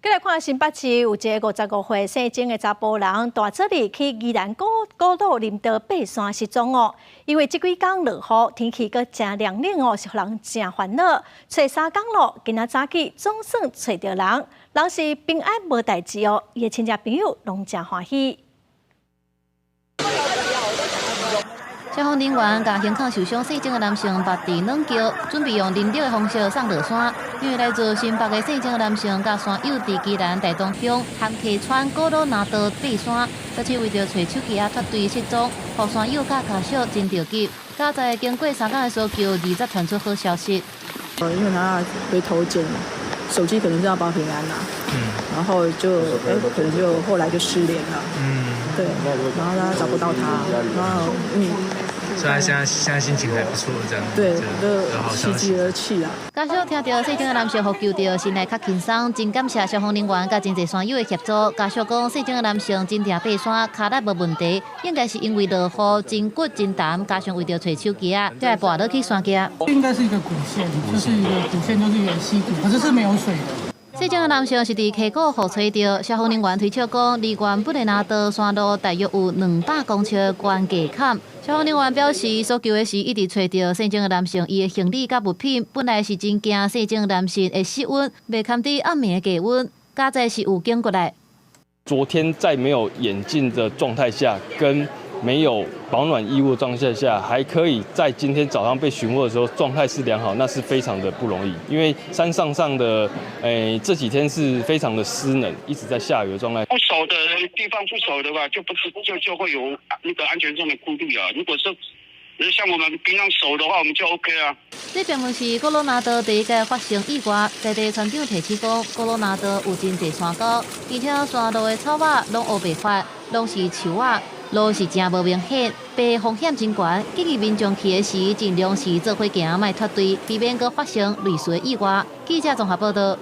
再来看新北市有一个55岁姓曾的查甫人，大早日去宜兰古路林道爬山失踪哦。因为这几天落雨，天气阁真凉冷哦，是让人真烦恼。找3天咯，今仔早起总算找到人，人是平安无代志哦，伊的亲戚朋友拢真欢喜。 消防人员将刑况受伤姓曾的男性绑伫软桥，准备用人力的方式送落山。因为来自新北的姓曾的男性甲山友伫宜兰大东乡含溪川古路拿道爬山，这次为着找手机脱队失踪，互山友甲家属真着急。加在经过3天的搜救，20才传出好消息。因为他回头捡手机，可能是要报平安啦。然后就可能就后来就失联了。对，然后他找不到他，然后所以他现在心情还不错，这样。对，就喜极而泣啊。家属听到姓曾的男性呼救到，心内较轻松，真感谢消防人员甲真侪山友的协助。家属讲，姓曾的男性真正爬山，脚力无问题，应该是因为落雨真骨真淡，加上为着找手机啊，才会跋落去山脚。应该是一个古线，就是一个古线，就是远溪谷，可是是没有水的。 姓曾的男性是伫溪谷互找到，消防人员推测讲，离原本的拿道山路大约有200公尺的悬崖坎。消防人员表示，搜救的时一直找到姓曾的男性，伊的行李甲物品本来是真惊姓曾的男性会失温，袂堪伫暗暝的低温，加在是有经过来。昨天在没有眼镜的状态下，跟没有保暖衣物的状态下，还可以在今天早上被寻获的时候状态是良好，那是非常的不容易。因为山上的这几天是非常的湿冷，一直在下雨的状态。不熟的地方不熟的话，就会有那个安全上的顾虑啊。如果是像我们平常熟的话，我们就 OK 啊。这并不是古路拿道第一个发生意外，在地船长提起讲，古路拿道有真侪山沟，而且山路的草瓦拢乌白发，拢是树瓦。 路是真无明显，爬风险真悬，建议民众去的时尽量是做伙行，莫脱队，避免阁发生类似的意外。记者综合报道。